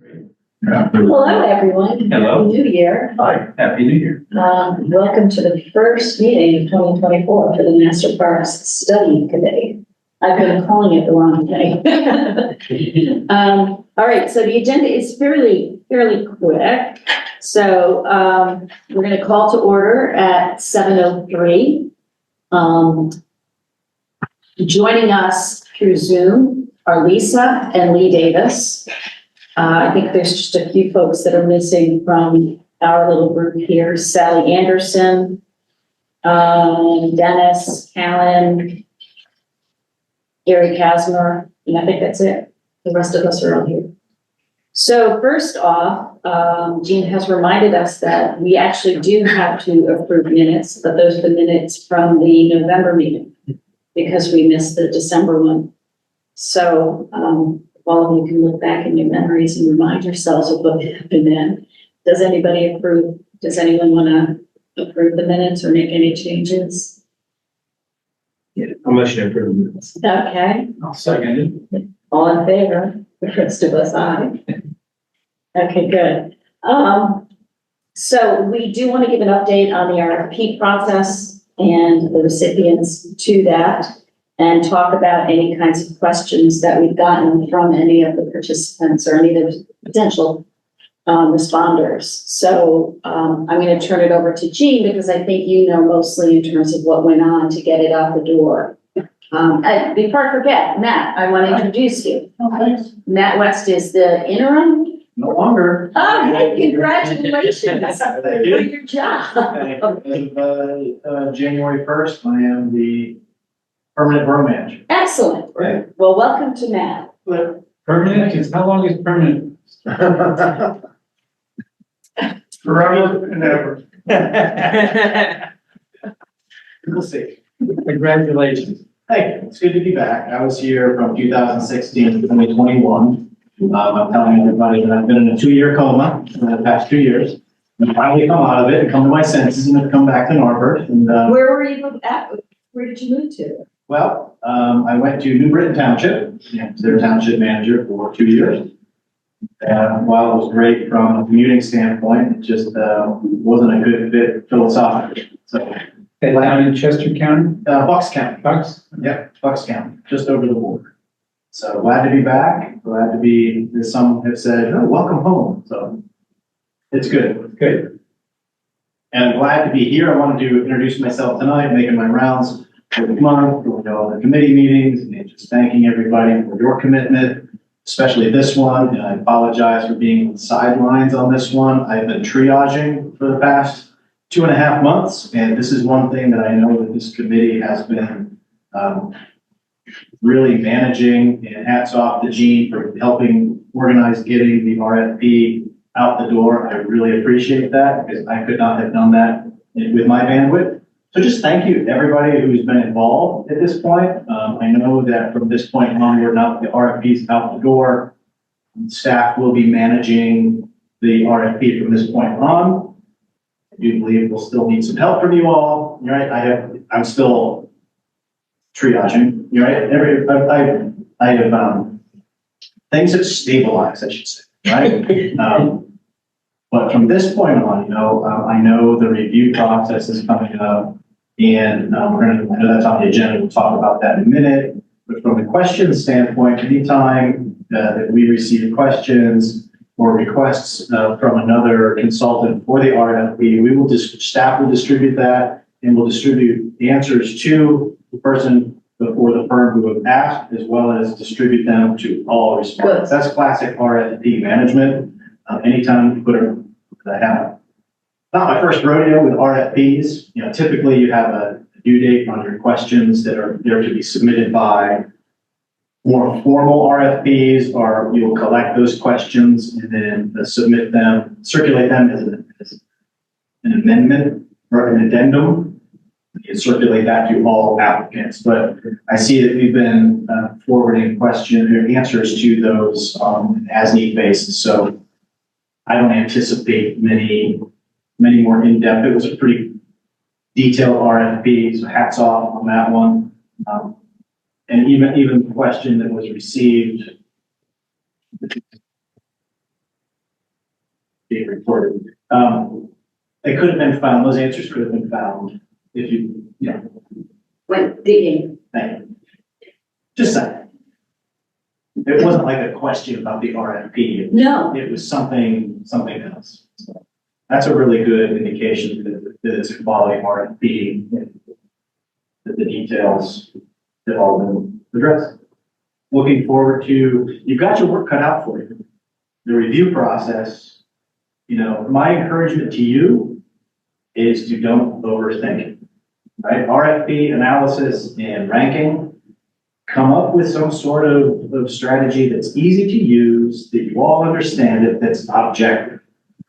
Hello, everyone. Hello. Happy New Year. Hi, Happy New Year. Welcome to the first meeting of 2024 for the Master Parks Study Committee. I've been calling it the wrong thing. All right, so the agenda is fairly quick. So we're going to call to order at 7:03. Joining us through Zoom are Lisa and Lee Davis. I think there's just a few folks that are missing from our little group here. Sally Anderson, Dennis, Callan, Gary Kasmer, and I think that's it. The rest of us are on here. So first off, Jean has reminded us that we actually do have to approve minutes, but those are the minutes from the November meeting because we missed the December one. So all of you can look back in your memories and remind yourselves of what happened then. Does anybody approve? Does anyone want to approve the minutes or make any changes? Yeah, I'm motion to approve the minutes. Okay, I'll second it. all in favor? The rest of us, aye. Okay, good. So we do want to give an update on the RFP process and the recipients to that, and talk about any kinds of questions that we've gotten from any of the participants or any of the potential responders. So I'm going to turn it over to Jean because I think you know mostly in terms of what went on to get it out the door. Before I forget, Matt, I want to introduce you. Matt West is the interim. No longer. Oh, hey, congratulations Thank for you. your job. As of January 1st, I am the permanent borough manager. Excellent. Right. Well, welcome to Matt. Permanent, is how long is permanent? Forever and ever. We'll see. Congratulations. Hey, it's good to be back. I was here from 2016 to 2021. I'm telling everybody that I've been in a 2-year coma for the past 2 years. I finally come out of it and come to my senses and have come back to Norbert. And Where were you at? Where did you move to? well, I went to New Britain Township, their township manager for 2 years. While it was great from a commuting standpoint, it just wasn't a good fit philosophically. So, Down in Chester County? Bucks County. Bucks? Yep, Bucks County, just over the border. So glad to be back. Glad to be, as some have said, oh, welcome home. So it's good. Good. And I'm glad to be here. I wanted to introduce myself tonight, making my rounds for the month, for all the committee meetings, and just thanking everybody for your commitment, especially this one. And I apologize for being on the sidelines on this one. I've been triaging for the past 2.5 months, and this is one thing that I know that this committee has been really managing, and hats off to Jean for helping organize getting the RFP out the door. I really appreciate that because I could not have done that with my bandwidth. So just thank you to everybody who's been involved at this point. I know that from this point onward, now the RFP's out the door, staff will be managing the RFP from this point on. I do believe we'll still need some help from you all, right? I'm still triaging, right? I have, things have stabilized, I should say, right? But from this point on, I know the review process is coming up, and I know that's on the agenda. We'll talk about that in a minute. But from the question standpoint, anytime that we receive questions or requests from another consultant for the RFP, staff will distribute that, and we'll distribute the answers to the person before the firm who have asked, as well as distribute them to all respondents. That's classic RFP management. Anytime you put I have not my first rodeo with RFPs. Typically you have a due date on your questions that are there to be submitted by. More formal RFPs, or you'll collect those questions and then submit them, circulate them as an amendment or an addendum. You circulate that to all applicants. But I see that we've been forwarding questions or answers to those on an as-need basis. So I don't anticipate many more in-depth. It was a pretty detailed RFP, so hats off on that one. And even the question that was received being recorded. They could have been found, those answers could have been found if you, Went digging. thank you. Just saying. It wasn't like a question about the RFP. No, It was something else. So that's a really good indication that it's a quality RFP, and that the details have all been addressed. Looking forward to, you've got your work cut out for you. The review process, my encouragement to you is to don't overthink it, right? RFP analysis and ranking, come up with some sort of strategy that's easy to use, that you all understand it, that's objective.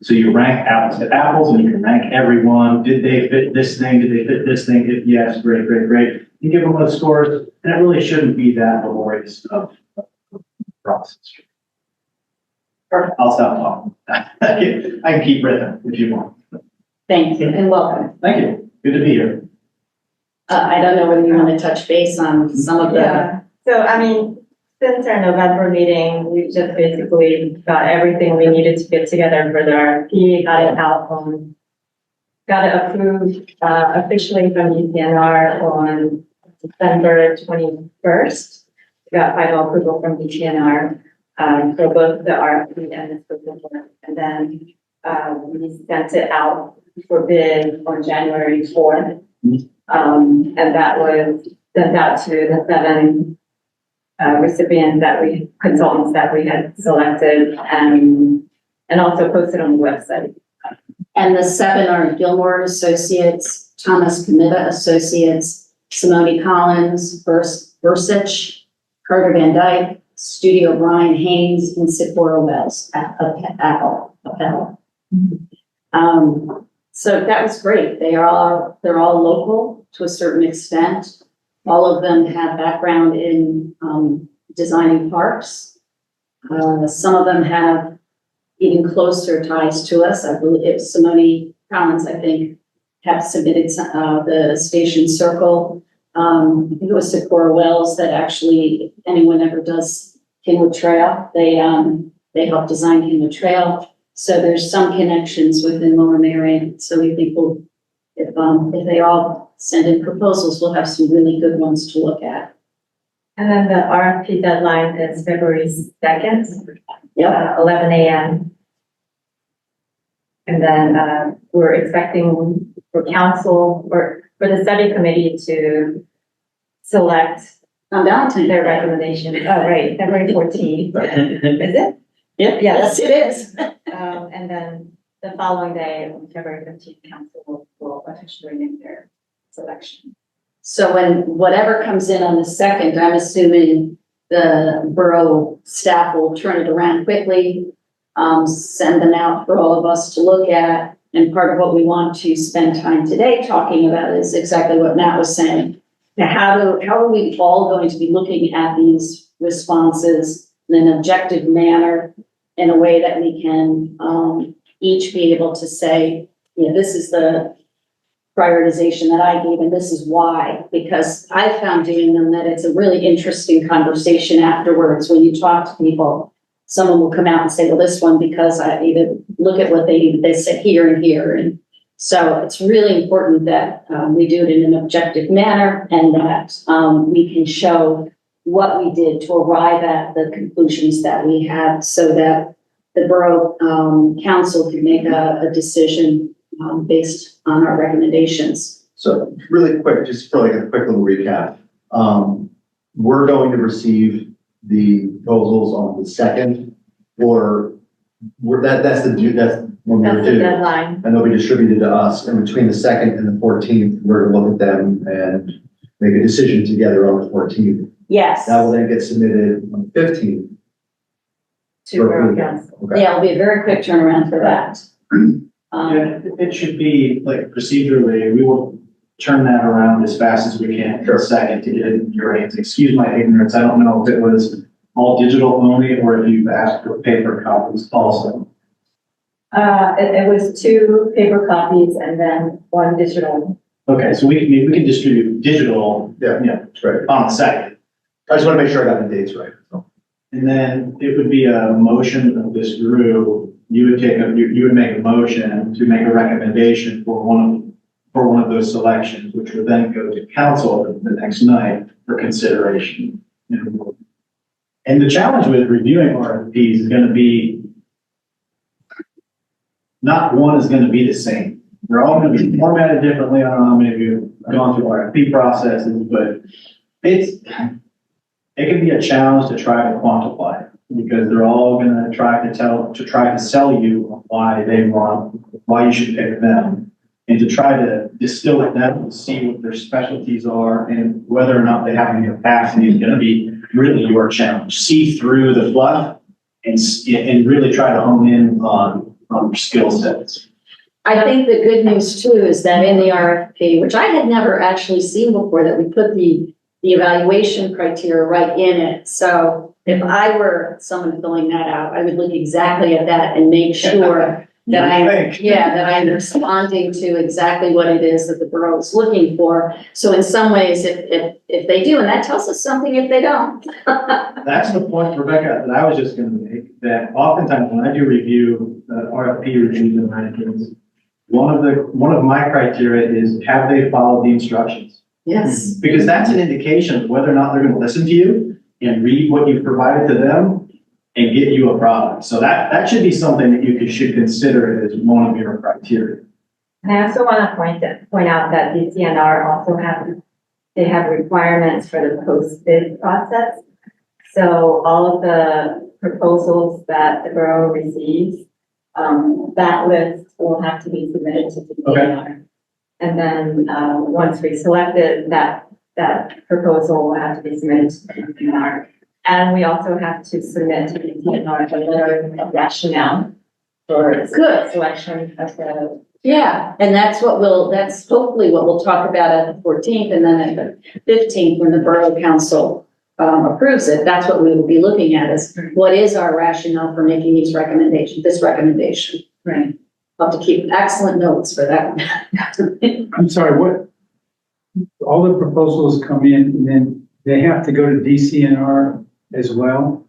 So you rank apples to apples and you can rank everyone. Did they fit this thing? Did they fit this thing? If yes, great, great, great. You give them those scores, and it really shouldn't be that laborious of process. I'll stop talking. I can keep rhythm if you want. thank you and welcome. Thank you. Good to be here. I don't know whether you want to touch base on some of the, Yeah, so I mean, since our November meeting, we've just basically got everything we needed to get together for the RFP, got it out got it approved, officially from DTNR on December 21st. We got final approval from DTNR, for both the RFP and the proposal. And then, we sent it out for bid on January 4th. And that was sent out to the 7 recipients consultants that we had selected and also posted on the website. and the 7 are Gilmore Associates, Thomas Comida Associates, Simone Collins, Bursich, Carter Van Dyke, Studio Brian Haynes, and Sephora Wells, Appel. So that was great. They're all local to a certain extent. All of them have background in designing parks. Some of them have even closer ties to us. I believe it was Simone Collins, I think, have submitted the Station Circle. I think it was Sephora Wells that actually, if anyone ever does Kenwood Trail, they help design Kenwood Trail. So there's some connections within Lower Merion. So we think if they all send in proposals, we'll have some really good ones to look at. And then the RFP deadline is February 2nd, Yep. 11 a.m. And then we're expecting for council or for the study committee to select On Valentine's their Day. recommendation. Oh, right, February 14th. Is it? Yep, yes, it is. And then the following day, on February 15th, council will officially make their selection. So when whatever comes in on the 2nd, I'm assuming the borough staff will turn it around quickly, send them out for all of us to look at. And part of what we want to spend time today talking about is exactly what Matt was saying. Now, how are we all going to be looking at these responses in an objective manner in a way that we can each be able to say, this is the prioritization that I gave and this is why, because I found doing them that it's a really interesting conversation afterwards. When you talk to people, someone will come out and say, well, this one, because I even look at what they said here and here. And so it's really important that we do it in an objective manner and that we can show what we did to arrive at the conclusions that we had so that the borough council can make a decision based on our recommendations. So really quick, just for like a quick little recap. We're going to receive the proposals on the 2nd, or that's when we're That's the due. deadline. And they'll be distributed to us, and between the 2nd and the 14th, we're gonna look at them and make a decision together on the 14th. Yes. That will then get submitted on the 15th. To borough council. Okay. Yeah, it'll be a very quick turnaround for that. Yeah, it should be like procedurally, we will turn that around as fast as we can for a second to get it in your hands. Excuse my ignorance. I don't know if it was all digital only or if you've asked for paper copies also. It was 2 paper copies and then 1 digital. Okay, so we can distribute digital, Yeah, that's right. on the 2nd. I just want to make sure I got the dates right. And then it would be a motion of this group you would make a motion to make a recommendation for one of those selections, which would then go to council the next night for consideration. And the challenge with reviewing RFPs is going to be, not one is going to be the same. They're all going to be formatted differently. I don't know how many of you have gone through RFP processes, but it can be a challenge to try to quantify it, because they're all going to try to sell you why you should pick them, and to try to distill it down and see what their specialties are and whether or not they have any capacity is going to be really your challenge. See through the fluff and really try to hone in on your skill sets. I think the good news too is that in the RFP, which I had never actually seen before, that we put the evaluation criteria right in it. So if I were someone filling that out, I would look exactly at that and make sure that I'm responding to exactly what it is that the borough is looking for. So in some ways, if they do, and that tells us something if they don't. That's the point, Rebecca, that I was just going to make, that oftentimes when I do review, RFP reviews and rankings, one of my criteria is, have they followed the instructions? Yes. Because that's an indication of whether or not they're going to listen to you and read what you've provided to them and get you a product. So that should be something that you should consider as one of your criteria. And I also want to point out that DCNR also have requirements for the post-bid process. So all of the proposals that the borough receives, that list will have to be submitted to DCNR. Okay. And then once we select it, that proposal will have to be submitted to DCNR. And we also have to submit to DCNR a letter of rationale for Good selection of the. Yeah, and that's hopefully what we'll talk about at the 14th, and then at the 15th, when the Borough Council approves it, that's what we will be looking at, is what is our rationale for making this recommendation. Right. I'll have to keep excellent notes for that one. I'm sorry, what, all the proposals come in and then they have to go to DCNR as well?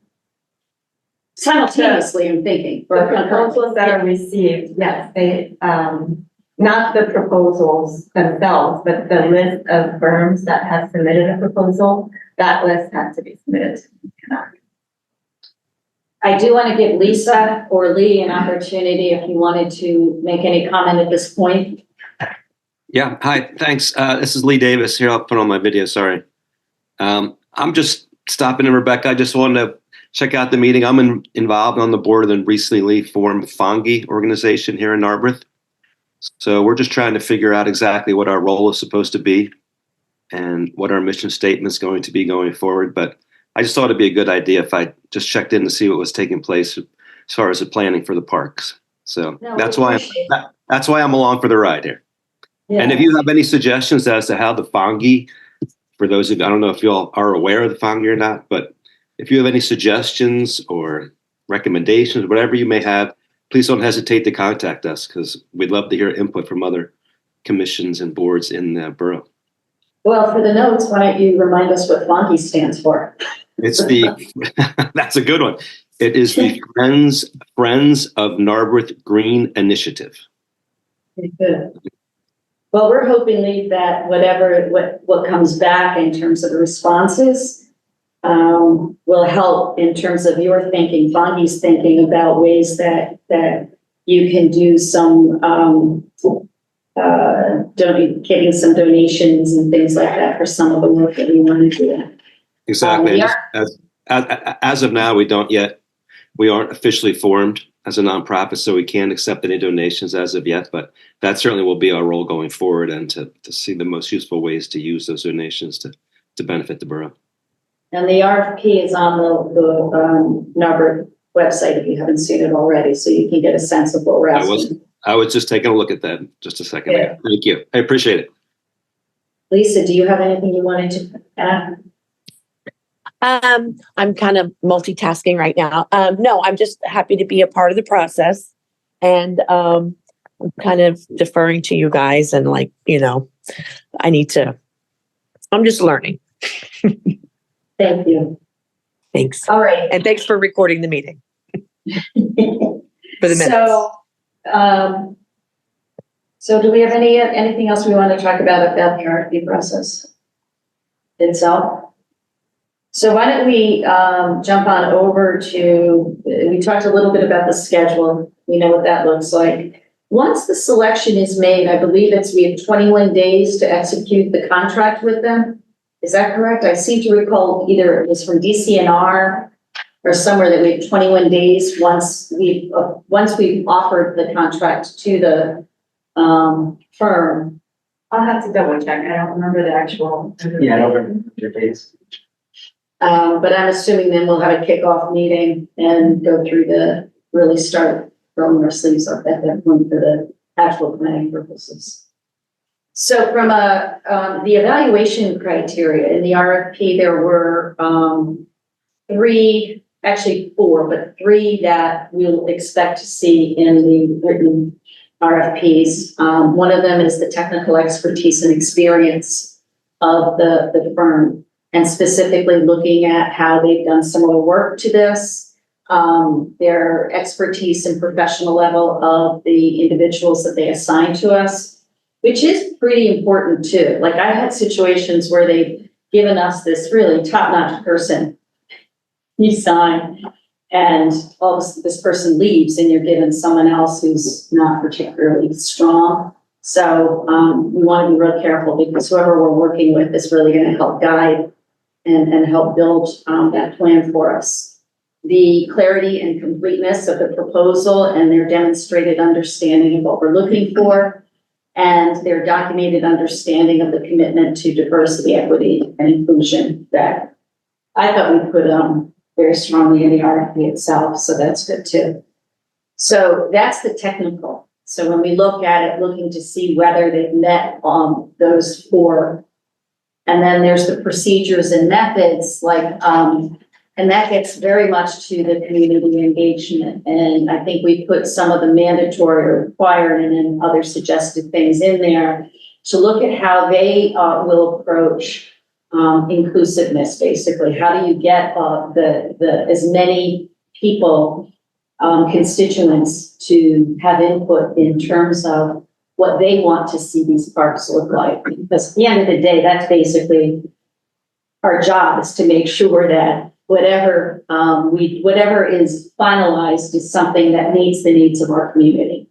Simultaneously, I'm thinking. The proposals that are received, yes, they, not the proposals themselves, but the list of firms that have submitted a proposal, that list has to be submitted to DCNR. I do want to give Lisa or Lee an opportunity if you wanted to make any comment at this point. Yeah, hi, thanks. This is Lee Davis here. I'll put on my video, sorry. I'm just stopping in, Rebecca. I just wanted to check out the meeting. I'm involved on the board of the recently formed FONGI organization here in Narberth. So we're just trying to figure out exactly what our role is supposed to be and what our mission statement is going to be going forward. But I just thought it'd be a good idea if I just checked in to see what was taking place as far as the planning for the parks. So that's why I'm along for the ride here. Yeah. And if you have any suggestions as to how the FONGI, for those of you, I don't know if you all are aware of the FONGI or not, but if you have any suggestions or recommendations, whatever you may have, please don't hesitate to contact us, because we'd love to hear input from other commissions and boards in the borough. Well, for the notes, why don't you remind us what FONGI stands for? It's that's a good one. It is the Friends of Narberth Green Initiative. Very good. Well, we're hoping, Lee, that what comes back in terms of the responses will help in terms of your thinking, FONGI's thinking about ways that you can do some getting some donations and things like that for some of the work that we want to do. Exactly. As of now, we aren't officially formed as a nonprofit, so we can't accept any donations as of yet, but that certainly will be our role going forward, and to see the most useful ways to use those donations to benefit the borough. And the RFP is on the Narberth website if you haven't seen it already, so you can get a sense of what we're asking. I was just taking a look at that just a second ago. Thank you. I appreciate it. Lisa, do you have anything you wanted to add? I'm kind of multitasking right now. No, I'm just happy to be a part of the process, and I'm kind of deferring to you guys, and I'm just learning. Thank you. Thanks. All right. And thanks for recording the meeting. for the minutes. So do we have anything else we want to talk about the RFP process itself? So why don't we, jump on over to, we talked a little bit about the schedule. We know what that looks like. Once the selection is made, I believe we have 21 days to execute the contract with them. Is that correct? I seem to recall either it was from DCNR or somewhere that we have 21 days once we've offered the contract to the firm. I'll have to double check. I don't remember the actual. Yeah, I don't remember your dates. But I'm assuming then we'll have a kickoff meeting and go through really start rolling our sleeves up at that point for the actual planning purposes. So from the evaluation criteria in the RFP, there were four, but three that we'll expect to see in the written RFPs. One of them is the technical expertise and experience of the firm, and specifically looking at how they've done similar work to this, their expertise and professional level of the individuals that they assign to us, which is pretty important too. Like I've had situations where they've given us this really top-notch person, you sign, and this person leaves and you're given someone else who's not particularly strong. So we want to be real careful because whoever we're working with is really going to help guide and help build that plan for us. The clarity and completeness of the proposal and their demonstrated understanding of what we're looking for, and their documented understanding of the commitment to diversity, equity, and inclusion that I thought we put very strongly in the RFP itself, so that's good too. So that's the technical. So when we look at it, looking to see whether they've met those four. And then there's the procedures and methods, and that gets very much to the community engagement. And I think we put some of the mandatory or required and then other suggested things in there to look at how they will approach inclusiveness, basically. How do you get as many people, constituents to have input in terms of what they want to see these parks look like? Because at the end of the day, that's basically our job, is to make sure that whatever is finalized is something that meets the needs of our community.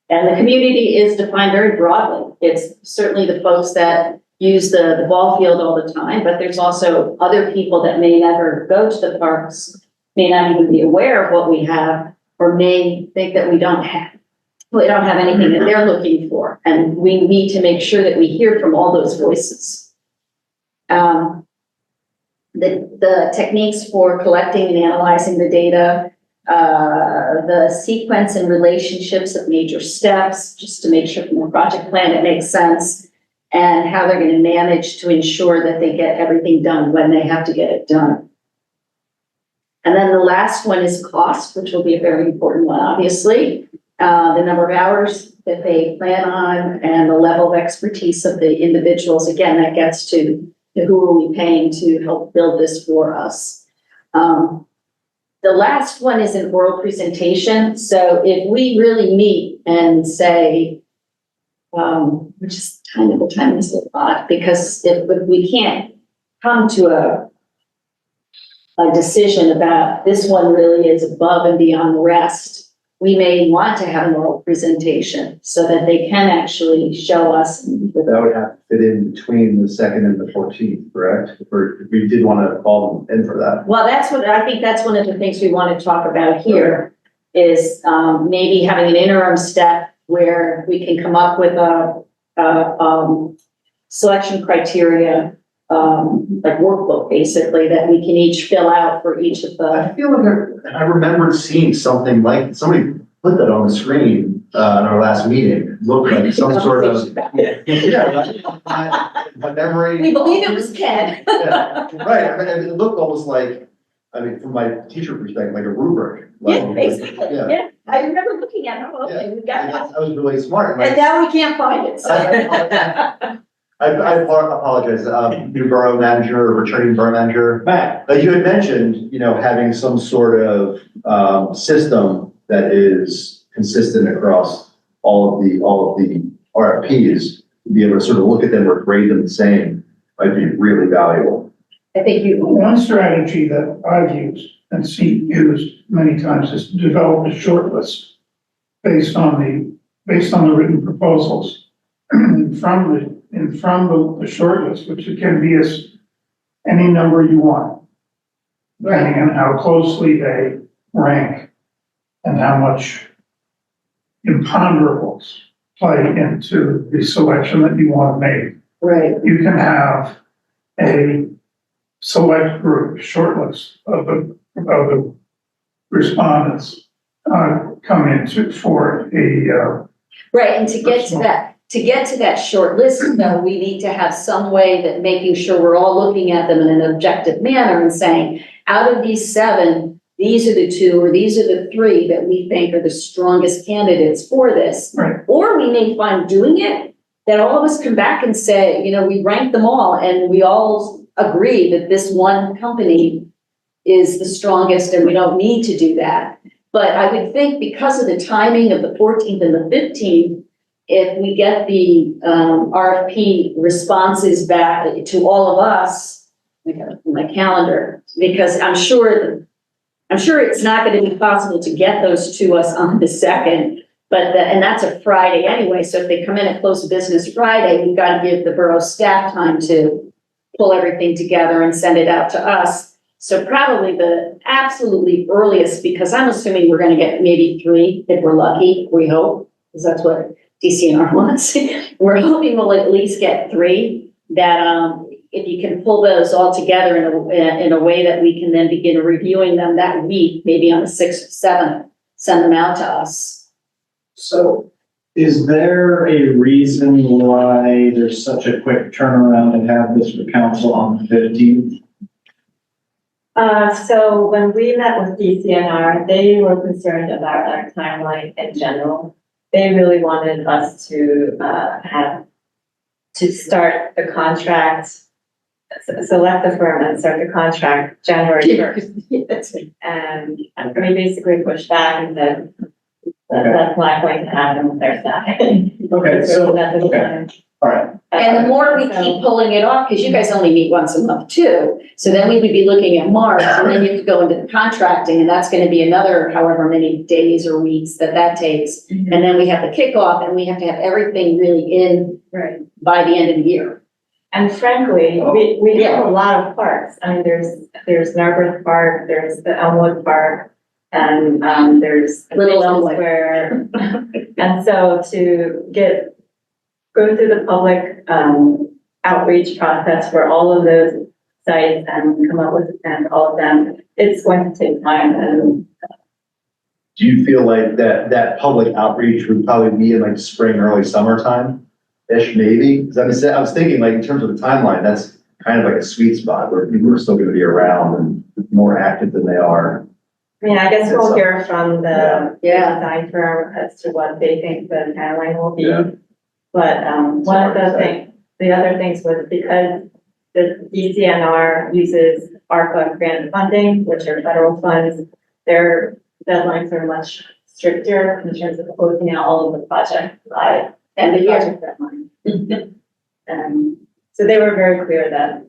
And the community is defined very broadly. It's certainly the folks that use the ball field all the time, but there's also other people that may never go to the parks, may not even be aware of what we have, or may think that we don't have anything that they're looking for. And we need to make sure that we hear from all those voices. The techniques for collecting and analyzing the data, the sequence and relationships of major steps, just to make sure from the project plan it makes sense, and how they're going to manage to ensure that they get everything done when they have to get it done. And then the last one is cost, which will be a very important one, obviously. The number of hours that they plan on and the level of expertise of the individuals. Again, that gets to who are we paying to help build this for us. The last one is an oral presentation. So if we really meet and say, which is kind of the time is a lot, because if we can't come to a decision about this one really is above and beyond the rest, we may want to have an oral presentation so that they can actually show us. That would have to fit in between the 2nd and the 14th, correct? Or if we did want to call them in for that. Well, I think that's one of the things we want to talk about here is maybe having an interim step where we can come up with a selection criteria, like workbook, basically, that we can each fill out for each of the. I feel like I remembered seeing something like, somebody put that on the screen in our last meeting. It looked like some sort of. My memory. We believe it was Ken. Yeah, right. I mean, it looked almost like, from my teacher perspective, like a rubric. Yeah, basically. Yeah. Yeah. I remember looking at it. Okay, we got one. That was really smart. And now we can't find it. So. I apologize, new borough manager or returning borough manager. Back. You had mentioned, having some sort of system that is consistent across all of the RFPs, to be able to sort of look at them or grade them the same, might be really valuable. I think you, One strategy that I've used and seen used many times is to develop a short list based on the written proposals. From the short list, which it can be as any number you want, depending on how closely they rank and how much imponderables play into the selection that you want to make. right, You can have a select group, short list of the respondents come into for a right, and to get to that short list, though, we need to have some way that making sure we're all looking at them in an objective manner and saying, out of these 7, these are the 2 or these are the 3 that we think are the strongest candidates for this. Right. Or we may find doing it, that all of us come back and say, you know, we ranked them all and we all agree that this one company is the strongest and we don't need to do that. But I would think because of the timing of the 14th and the 15th, if we get the RFP responses back to all of us, I got it in my calendar, because I'm sure it's not going to be possible to get those to us on the 2nd, and that's a Friday anyway. So if they come in at close of business Friday, we've got to give the borough staff time to pull everything together and send it out to us. So probably the absolutely earliest, because I'm assuming we're going to get maybe 3 if we're lucky, we hope, because that's what DCNR wants. We're hoping we'll at least get 3 that, if you can pull those all together in a way that we can then begin reviewing them that week, maybe on the 6th or 7th, send them out to us. So is there a reason why there's such a quick turnaround and have this for council on the 15th? So when we met with DCNR, they were concerned about our timeline in general. They really wanted us to start the contract, select the firm and start the contract January 1st. And we basically pushed back and said, that's not going to happen with their staff. Okay, so, all right. And the more we keep pulling it off, because you guys only meet once a month too, so then we would be looking at March, and then you have to go into the contracting, and that's going to be another however many days or weeks that takes. Mhm. And then we have the kickoff, and we have to have everything really in Right. by the end of the year. And frankly, we have a lot of parks. I mean, there's Narberth Park, there's the Elmwood Park, and there's Little Elmwood. Square. And so to go through the public outreach process for all of those sites and come up with and all of them, it's going to take time. And Do you feel like that public outreach would probably be in like spring, early summertime-ish maybe? Because I was thinking like in terms of the timeline, that's kind of like a sweet spot where people are still going to be around and more active than they are. I mean, I guess we'll hear from the Yeah. design firm as to what they think the timeline will be. Yeah. But one of the other things was because the DCNR uses ARPA grant funding, which are federal funds, their deadlines are much stricter in terms of closing out all of the projects by And the year. project deadline. So they were very clear that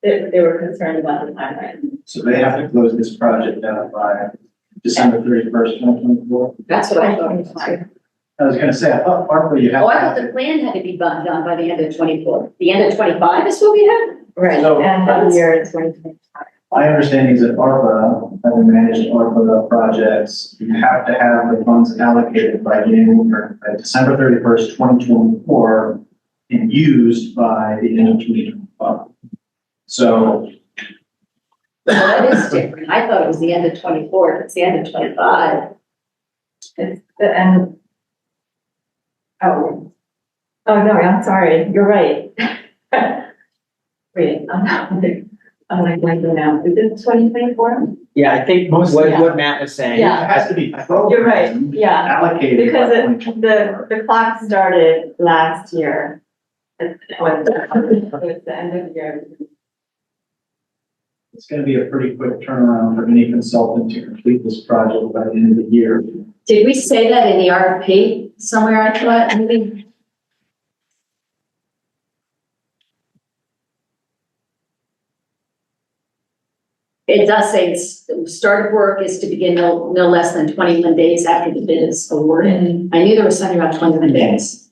they were concerned about the timeline. So they have to close this project out by December 31st, 2024? That's what I thought. I was gonna say, I thought ARPA, you have. Oh, I thought the plan had to be done by the end of 24. The end of 25 is what we had? Right. So- And the year 2025. My understanding is that ARPA, having managed ARPA projects, you have to have the funds allocated by December 31st, 2024, and used by the end of 2025. So, Well, that is different. I thought it was the end of 24. If it's the end of 25. It's the end. Oh, no, I'm sorry. You're right. Wait, I'm like blanking now. Is it 2024? Yeah, I think what Matt was saying. Yeah. it has to be. You're right, yeah. Allocated. Because by 2024. the clock started last year. It was the end of the year. it's gonna be a pretty quick turnaround for any consultant to complete this project by the end of the year. Did we say that in the RFP somewhere? I thought maybe. It does say start of work is to begin no less than 21 days after the bid is awarded. I knew there was something about 21 days.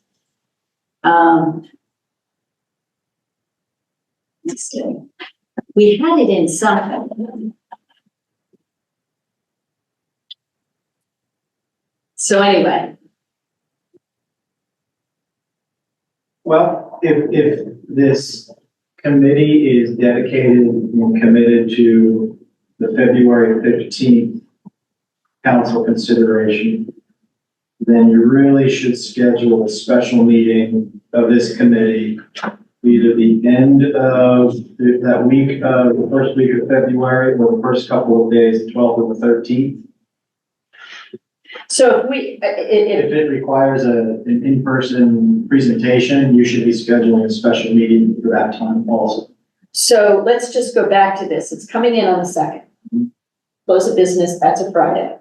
Let's see. We had it in something. So anyway, Well, if this committee is dedicated and committed to the February 15th council consideration, then you really should schedule a special meeting of this committee, either the end of that week, the first week of February, or the first couple of days, the 12th or the 13th. so if we, If it requires an in-person presentation, you should be scheduling a special meeting for that time also. so let's just go back to this. It's coming in on the 2nd. Close of business, that's a Friday.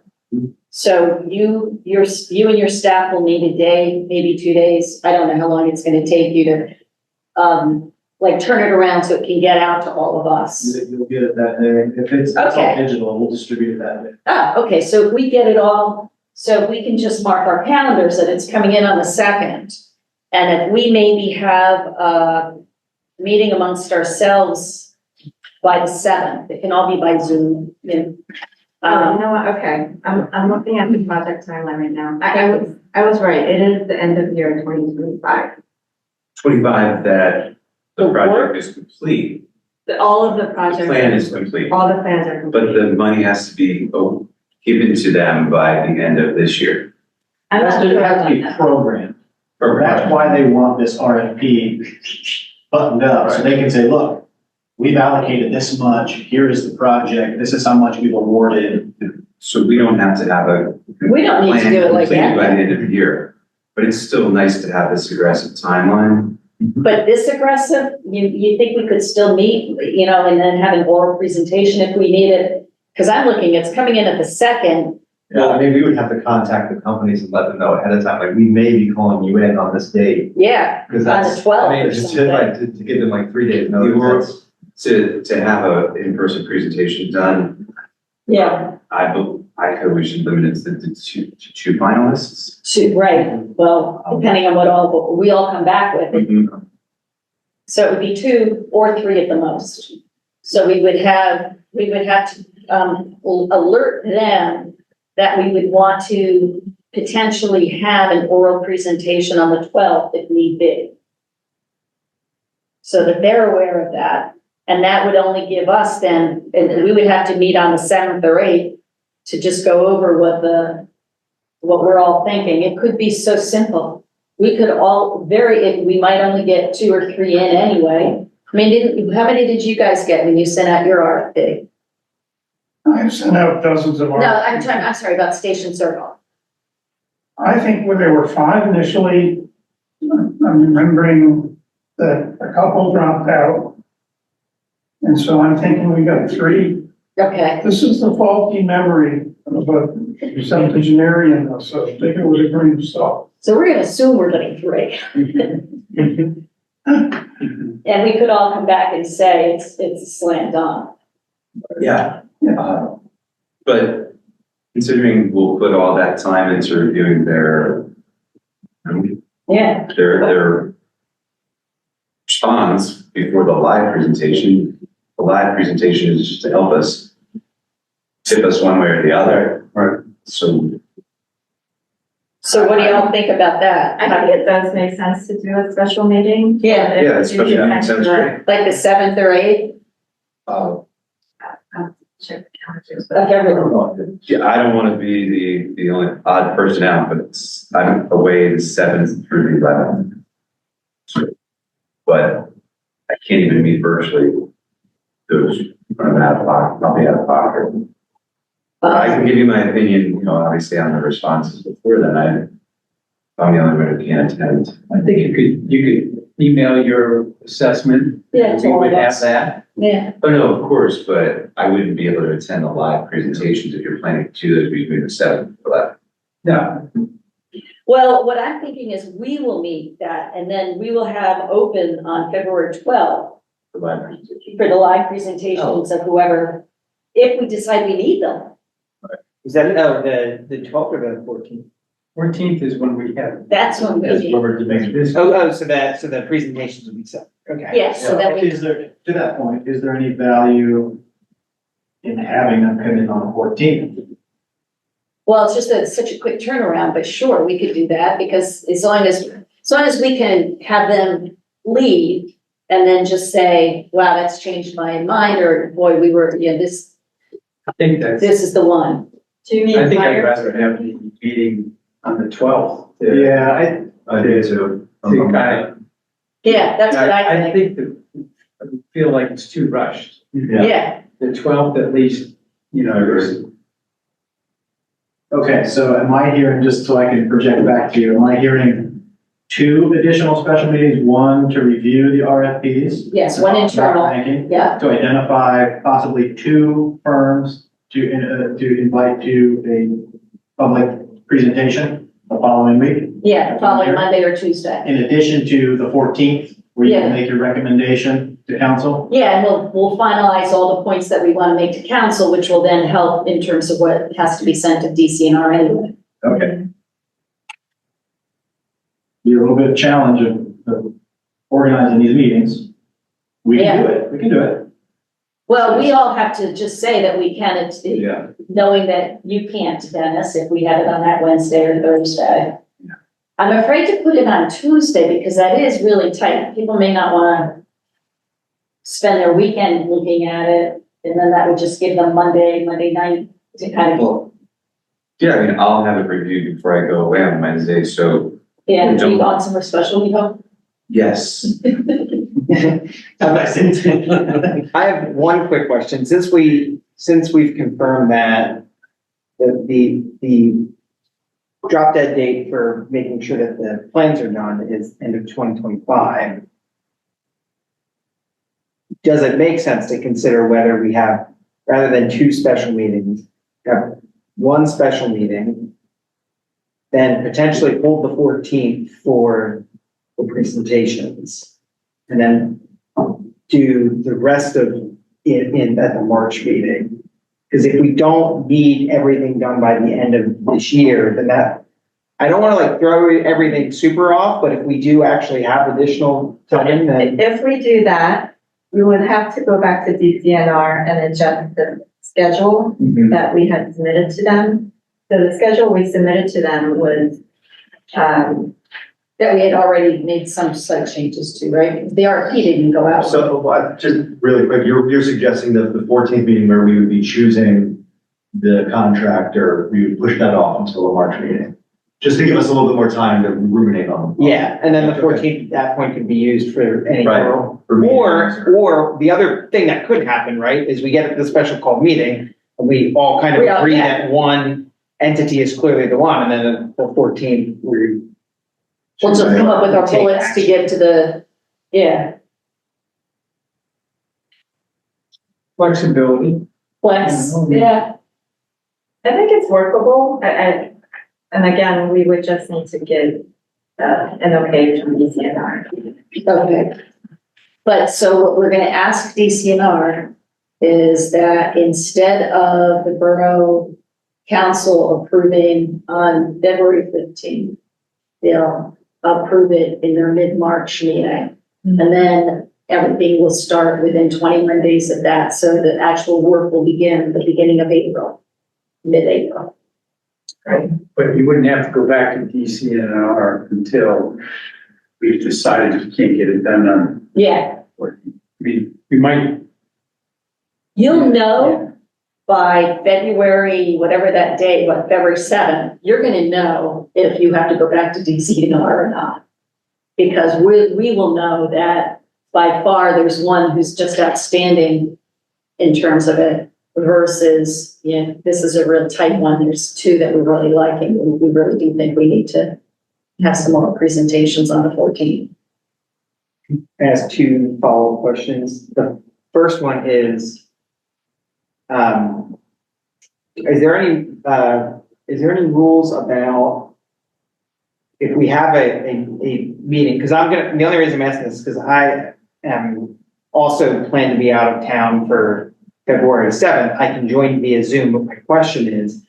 So you and your staff will need a day, maybe 2 days. I don't know how long it's gonna take you to, like turn it around so it can get out to all of us. You'll get it that day. If it's all Okay. digital, we'll distribute it that day. Ah, okay, so if we get it all, so we can just mark our calendars that it's coming in on the 2nd. And if we maybe have a meeting amongst ourselves by the 7th, it can all be by Zoom. You know what, okay, I'm looking at the project timeline right now. I was right, it is the end of year 2025. 25 that the The work? project is complete, All of the the projects. plan is complete, All the plans are complete. but the money has to be given to them by the end of this year. I'm not It sure has to about be that. programmed. That's why they want this RFP buttoned up, so they can say, look, we've allocated this much, here is the project, this is how much we've awarded. So we don't have to have a We don't need to plan do it like completed by that. the end of the year, but it's still nice to have this aggressive timeline. But this aggressive, you think we could still meet, and then have an oral presentation if we need it? Because I'm looking, it's coming in at the 2nd. Yeah, I mean, we would have to contact the companies and let them know ahead of time, like, we may be calling you in on this date. Yeah, Because on the that's, 12th I mean, or just something. to give them like 3 days You were- notice. To have a in-person presentation done, Yeah, I feel we should limit it to two finalists. right. Well, depending on what we all come back with. So it would be 2 or 3 at the most. So we would have to, alert them that we would want to potentially have an oral presentation on the 12th if need be. So that they're aware of that. And that would only give us then, and we would have to meet on the 7th or 8th to just go over what we're all thinking. It could be so simple. We could all we might only get 2 or 3 in anyway. I mean, how many did you guys get when you sent out your RFP? I've sent out dozens of No, RFPs. I'm sorry about Station Circle. I think when there were 5 initially, I'm remembering that a couple dropped out. And so I'm thinking we got 3. Okay, This is the faulty memory of a septuagenarian, so take it with a grain of salt. so we're gonna assume we're getting 3. And we could all come back and say it's a slam dunk. Yeah. But considering we'll put all that time into reviewing their Yeah, response before the live presentation. The live presentation is just to help us tip us one way or the other. Right. So so what do y'all think about that? I think it does make sense to do a special meeting. Yeah. If yeah, we especially do that sounds great. Like the 7th or 8th Check the calendars. of everyone? Yeah, I don't want to be the only odd person out, but I'm away the 7th through the 11th. But I can't even meet virtually. Those I'm out of pocket, probably out of pocket. I can give you my opinion, obviously on the responses before then. I'm the only one who can't attend. I think you could email your assessment. Yeah, to We all would of have us. that. Yeah, Oh, no, of course, but I wouldn't be able to attend the live presentations if you're planning to do those between the 7th and 11th. No, well, what I'm thinking is we will meet that, and then we will have open on February 12th for live presentation. for the live presentations of whoever, if we decide we need them. Is that, the 12th or the 14th? 14th is when we have. That's when we That's meet. what we're doing. This, So the presentations will be set, okay. Yes, so that we, Is there, to that point, is there any value in having them come in on the 14th? well, it's just that it's such a quick turnaround, but sure, we could do that because as long as we can have them leave and then just say, wow, that's changed my mind, or boy, we were, this I think that's, is the one. Do you mean I think I'd prior? rather have the meeting on the 12th. Yeah, I do too. To kind of- Yeah, that's what I I think. think I feel like it's too rushed. Yeah, The 12th at least, there's, okay, so am I hearing, just so I can project back to you, am I hearing 2 additional special meetings? One to review the RFPs? yes, one internal, Ranking, yeah, to identify possibly 2 firms to invite to a public presentation the following week, yeah, the following Monday or Tuesday. in addition to the 14th, where you Yeah. can make your recommendation to council. Yeah, and we'll finalize all the points that we want to make to council, which will then help in terms of what has to be sent to DCNR anyway. Okay. Be a little bit of challenge of organizing these meetings. We can do it, we can do it. Well, we all have to just say that we can, Yeah. knowing that you can't, Dennis, if we had it on that Wednesday or Thursday. I'm afraid to put it on Tuesday because that is really tight. People may not want to spend their weekend looking at it, and then that would just give them Monday night to kind of, Yeah, I mean, I'll have it reviewed before I go away on Wednesday, so yeah, read on some special, you know? yes. I have one quick question. Since we've confirmed that the drop dead date for making sure that the plans are done is end of 2025. Does it make sense to consider whether we have, rather than 2 special meetings, have 1 special meeting, then potentially hold the 14th for the presentations, and then do the rest of it at the March meeting? Because if we don't need everything done by the end of this year, then I don't want to throw everything super off, but if we do actually have additional time, then. If we do that, we would have to go back to DCNR and adjust the schedule Mhm. that we had submitted to them. So the schedule we submitted to them was, That we had already made some slight changes to, right? The RFP didn't go out. So, just really quick, you're suggesting that the 14th meeting where we would be choosing the contractor, we would push that off until the March meeting? Just to give us a little bit more time to ruminate on. Yeah, and then the 14th at that point can be used for any. Right. For meetings. Or the other thing that could happen, right, is we get the special call meeting and we all kind of We all- agree yeah. that one entity is clearly the one, and then the 14th, we. We'll just come up with our Take bullets to action. give to the, yeah, flexibility. flex, yeah. I think it's workable. And again, we would just need to get, an okay from DCNR. Okay. But so what we're gonna ask DCNR is that instead of the Borough Council approving on February 15th, they'll approve it in their mid-March meeting. And then everything will start within 21 days of that, so the actual work will begin at the beginning of April, mid-April. But you wouldn't have to go back to DCNR until we've decided we can't get it done on, Yeah, we might, you'll know by February, whatever that day, February 7th, you're gonna know if you have to go back to DCNR or not. Because we will know that by far there's one who's just outstanding in terms of it versus, this is a real tight one. There's 2 that we really like, and we really do think we need to have some more presentations on the 14th. ask two follow-up questions. The first one is there any rules about if we have a meeting? Because the only reason I'm asking this is because I am also plan to be out of town for February 7th. I can join via Zoom, but my question is,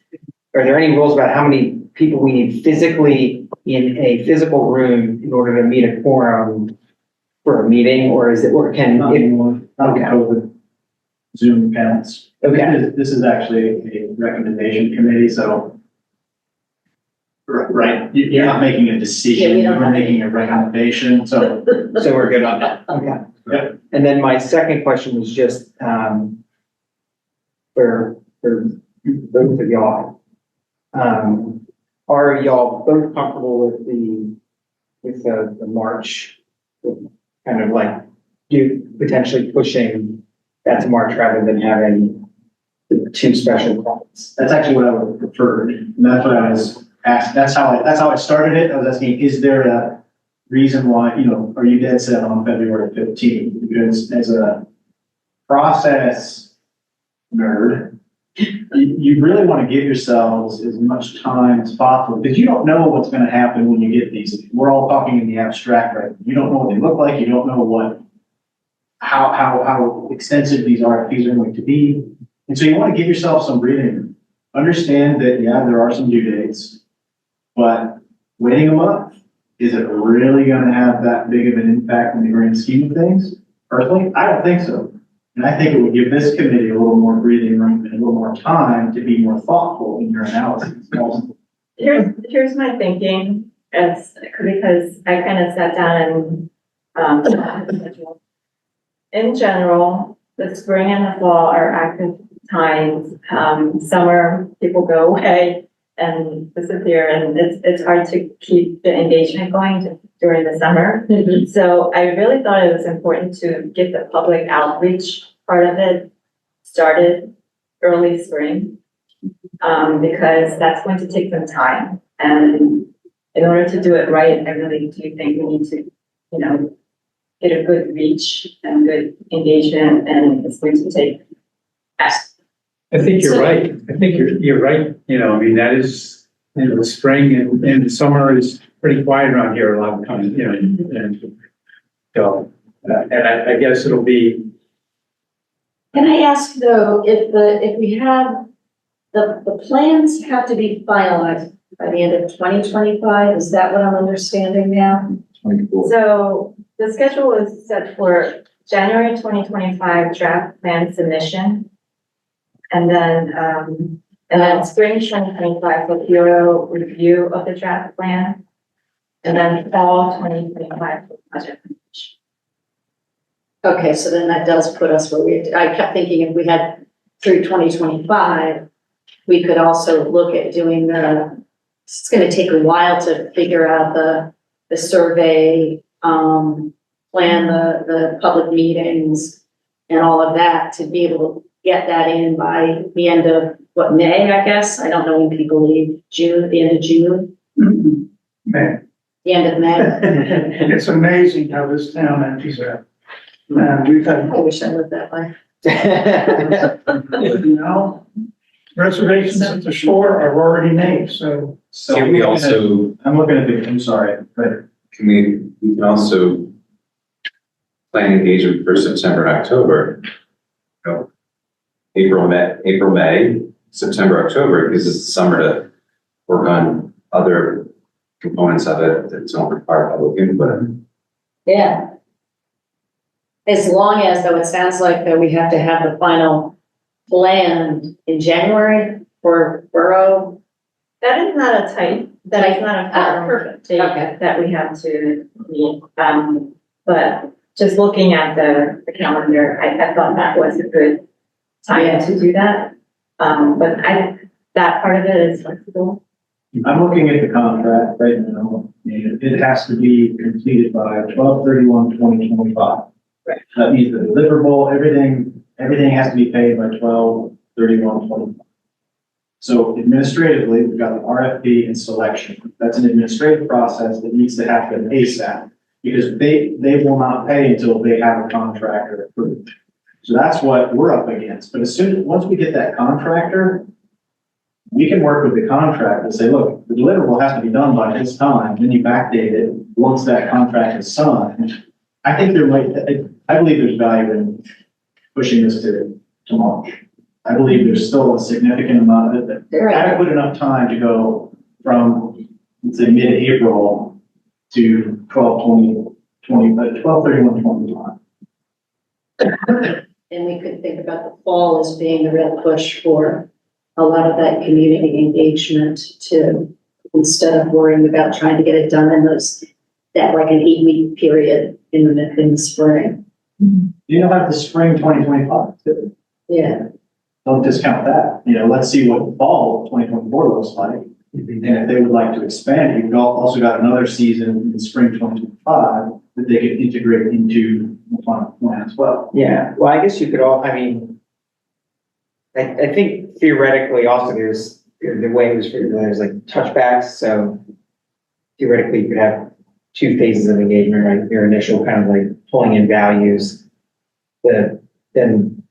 are there any rules about how many people we need physically in a physical room in order to meet a quorum for a meeting, or can Not it? anymore, not Okay. COVID Zoom counts. Okay. This is actually a recommendation committee, so. Right, you're not making a Yeah, decision, we don't you're have making a recommendation, so. So we're good on that. Okay. Yep. And then my second question was just, for both of y'all. Are y'all both comfortable with the March, kind of like potentially pushing that to March rather than having two special calls? That's actually what I would have preferred, and that's what I was asked, that's how I started it, I was asking, is there a reason why, are you dead set on February 15th? Because as a process nerd, you really want to give yourselves as much time as possible, because you don't know what's going to happen when you get these. We're all talking in the abstract, right? You don't know what they look like, you don't know how extensive these RFPs are going to be. And so you want to give yourself some breathing room. Understand that, yeah, there are some due dates, but waiting a month, is it really going to have that big of an impact in the grand scheme of things? Personally, I don't think so. And I think it would give this committee a little more breathing room and a little more time to be more thoughtful in your analysis. Here's my thinking, because I kind of sat down and, in general, the spring and the fall are active times. Summer, people go away and disappear, and it's hard to keep the engagement going during the summer. So I really thought it was important to get the public outreach part of it started early spring, because that's going to take some time. And in order to do it right, I really do think we need to, get a good reach and good engagement, and it's going to take. I think you're right. I think you're right. That is, the spring and summer is pretty quiet around here a lot of times, and so, and I guess it'll be, Can I ask though, if we have, the plans have to be finalized by the end of 2025, is that what I'm understanding now? So the schedule is set for January 2025 draft plan submission. And then spring 2025 for bureau review of the draft plan. And then fall 2025 for project completion. Okay, so then that does put us where I kept thinking if we had through 2025, we could also look at doing it's gonna take a while to figure out the survey, plan the public meetings and all of that to be able to get that in by the end of May, I guess. I don't know when people leave, June, the end of June, Man, the end of May. it's amazing how this town empties out. And we've had, I wish I lived that way. reservations at the shore are already made, so. Can we also, I'm looking at I'm sorry, but we can also plan engagement for September, October. April, May, September, October, because it's the summer to work on other components of it that don't require public input. Yeah. As long as, though, it sounds like that we have to have the final plan in January for borough. That is not a tight, that is not a firm Perfect. date Okay. that we have to meet. But just looking at the calendar, I thought that was a good time to do that. But that part of it is flexible. I'm looking at the contract right now, and it has to be completed by 12/31/2025. Right. That means the deliverable, everything has to be paid by 12/31/25. So administratively, we've got the RFP and selection. That's an administrative process that needs to happen ASAP. because they will not pay until they have a contractor approved. So that's what we're up against. But once we get that contractor, we can work with the contractor and say, look, the deliverable has to be done by this time, then you backdate it once that contract is signed. I think I believe there's value in pushing this to March. I believe there's still a significant amount of it, adequate enough time to go from, let's say, mid-April to 12/31/25. And we could think about the fall as being the real push for a lot of that community engagement too, instead of worrying about trying to get it done in that like an 8-week period in the spring. You know, have the spring 2025 too. Yeah. Don't discount that. Let's see what fall 2024 looks like. And if they would like to expand, you've also got another season in spring 2025 that they could integrate into the final plan as well. Yeah, well, I guess you could I think theoretically also there's, the way it was figured, there's like touchbacks, so theoretically you could have 2 phases of engagement, right? Your initial kind of like pulling in values, then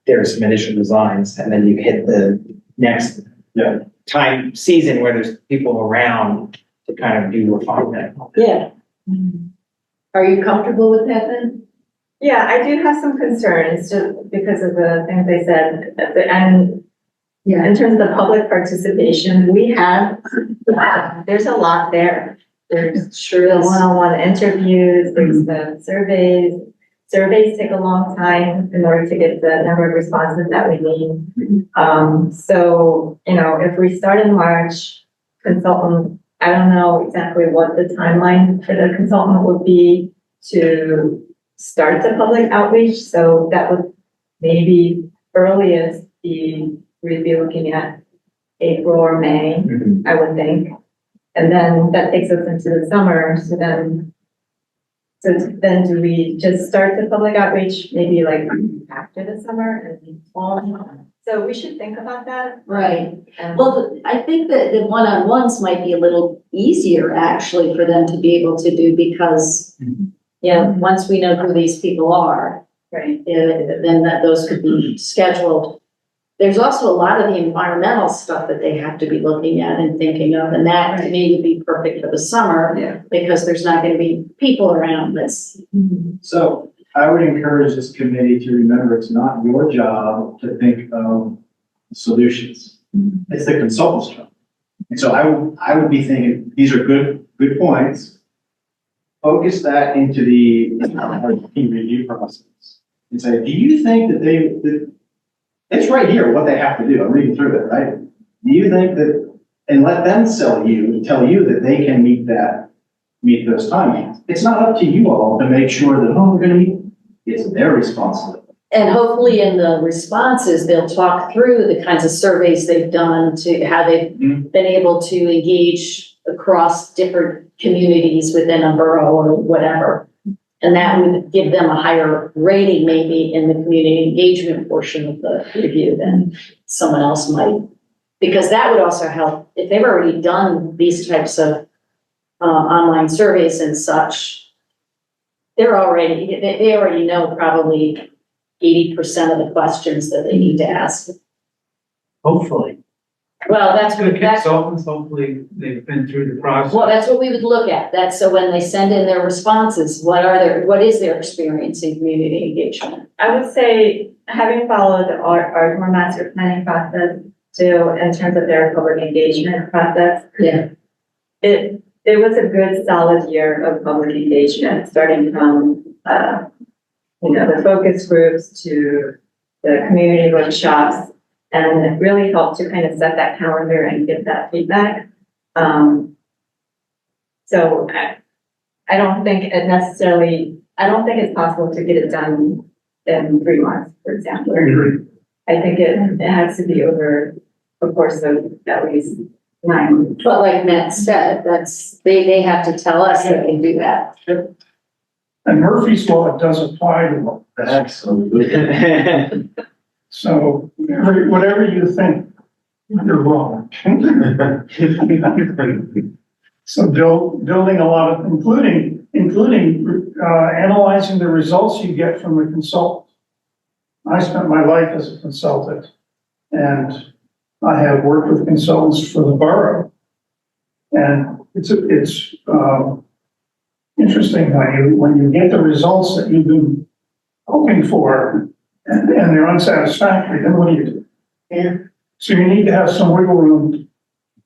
there's some initial designs, and then you hit the next time season where there's people around to kind of do refinement. Yeah. Are you comfortable with that then? Yeah, I do have some concerns just because of the things I said at the end. Yeah. In terms of the public participation, there's a lot there. There's the one-on-one interviews, there's the surveys. Surveys take a long time in order to get the number of responses that we need. So, if we start in March, consultant, I don't know exactly what the timeline for the consultant would be to start the public outreach. So that would maybe earliest we'd be looking at April or May, I would think. And then that takes us into the summer. So then do we just start the public outreach maybe like after the summer and fall? So we should think about that. Right. Well, I think that the one-on-ones might be a little easier actually for them to be able to do because, once we know who these people are, right, then those could be scheduled. There's also a lot of the environmental stuff that they have to be looking at and thinking of, and that to me would be perfect for the summer because there's not going to be people around this. So I would encourage this committee to remember it's not your job to think of solutions. It's the consultant's job. And so I would be thinking, these are good points. Focus that into the team review process and say, do you think that it's right here what they have to do. I'm reading through it, right? Do you think that, and let them tell you that they can meet those timings. It's not up to you all to make sure that, we're going to meet. It's their responsibility. And hopefully in the responses, they'll talk through the kinds of surveys they've done to how they've been able to engage across different communities within a borough or whatever. And that would give them a higher rating maybe in the community engagement portion of the review than someone else might. Because that would also help if they've already done these types of online surveys and such. They already know probably 80% of the questions that they need to ask. Hopefully. Well, that's Good consultants, hopefully they've been through the process. well, that's what we would look at. That's so when they send in their responses, what is their experience in community engagement? I would say, having followed our master planning process too, in terms of their public engagement process, it was a good solid year of public engagement, starting from the focus groups to the community workshops, and it really helped to kind of set that calendar and get that feedback. So I don't think it's possible to get it done in 3 months, for example. I think it has to be over a course of at least 9 months. But like Matt said, they have to tell us they can do that. And Murphy's Law does apply to them. Absolutely. So whatever you think, you're wrong. So building a lot of, including analyzing the results you get from the consultant. I spent my life as a consultant, and I have worked with consultants for the borough. And it's interesting when you get the results that you've been hoping for, and they're unsatisfactory, then what do you do? Yeah. So you need to have some wiggle room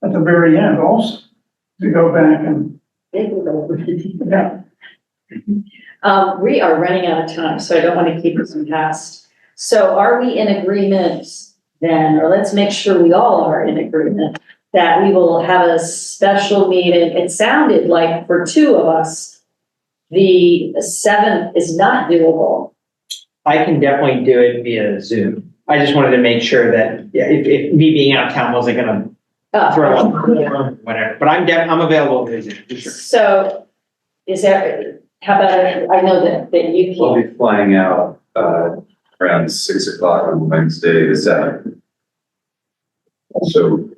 at the very end also, to go back and, yeah. We are running out of time, so I don't want to keep us past. So are we in agreement then, or let's make sure we all are in agreement, that we will have a special meeting? It sounded like for two of us, the 7th is not doable. I can definitely do it via Zoom. I just wanted to make sure that, yeah, if me being out of town wasn't gonna throw up or whatever, but I'm available via Zoom, for sure. So is there, how about, I know that you We'll can't. be flying out, around 6 o'clock on Wednesday, the 7th. So,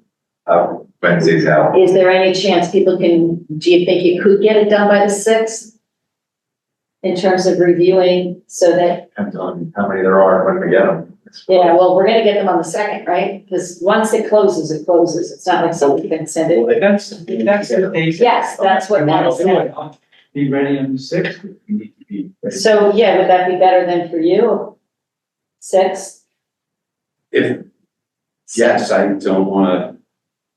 Wednesday's out. Is there any chance people can, do you think you could get it done by the 6th? In terms of reviewing, so that, Depends on how many there are when we get them. yeah, well, we're gonna get them on the 2nd, right? Because once it closes, it closes. It's not like somebody can send it. That's the case. Yes, that's what You Matt wanna is do saying. it, be ready on the 6th. We need to be ready. So, yeah, would that be better than for you? 6? If, yes, I don't wanna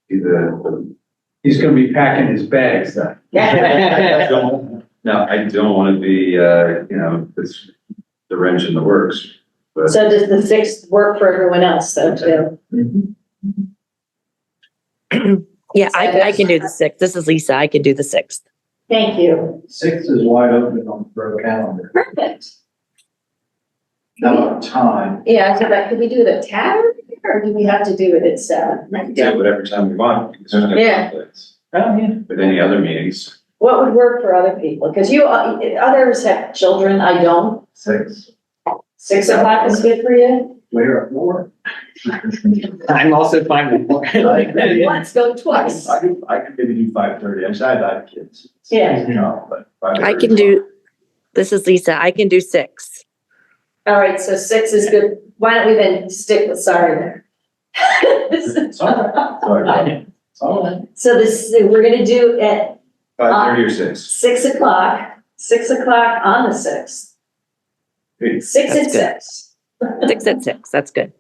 be the, He's gonna be packing his bags then. I don't wanna be, this, the wrench in the works. But So does the 6th work for everyone else though, too? Yeah, I can do the 6th. This is Lisa. I can do the 6th. Thank you. 6th is wide open on the calendar. Perfect. Now, time, Yeah, so that, could we do it at tavern or do we have to do it at 7? we can do whatever time we want, because there's no Yeah. conflicts Oh, yeah. with any other meetings. What would work for other people? Because you, others have children, I don't. 6. 6 o'clock is good for you? later at 4. I'm also fine with more. Once, go twice. I could maybe do 5:30. I'm sad I have kids. Yeah. But 5:30 I can is fine. do, this is Lisa. I can do 6. All right, so 6 is good. Why don't we then stick with, sorry there. It's all right. Sorry. It's all right. So this, we're gonna do at 5:30 or 6. 6 o'clock, 6 o'clock on the 6th. 6 at That's good. 6. 6 at 6. That's good.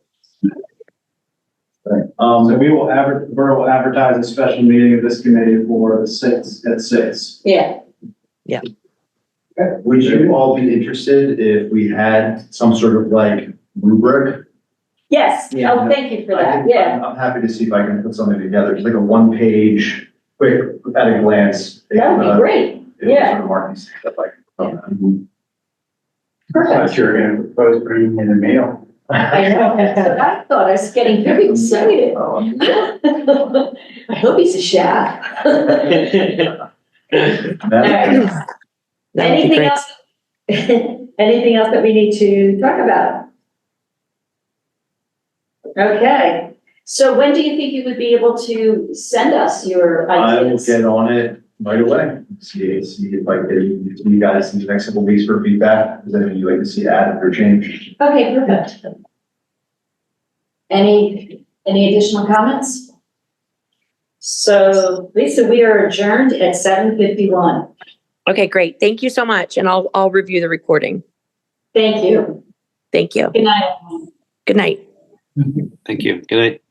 So we will the borough will advertise a special meeting of this committee for the 6th at 6. Yeah, Would you all be interested if we had some sort of like rubric? yes, Yeah. oh, thank you for that, yeah. I'm happy to see if I can put something together, just like a 1-page, quick, at a glance. That would be great, yeah. Sort of marking stuff like. Perfect. You're gonna propose bringing in the mail. I know, that's what I thought, I was getting very excited. I hope he's a chef. All right. That would be Anything great. else? Anything else that we need to talk about? Okay, so when do you think you would be able to send us your I will ideas? get on it right away. See if I can, you guys in the next couple of weeks for feedback. Is there anything you'd like to see added or changed? Okay, perfect. Any additional comments? So Lisa, we are adjourned at 7:51. Okay, great. Thank you so much. And I'll review the recording. Thank you. Thank you. Good night. Good night. Thank you. Good night.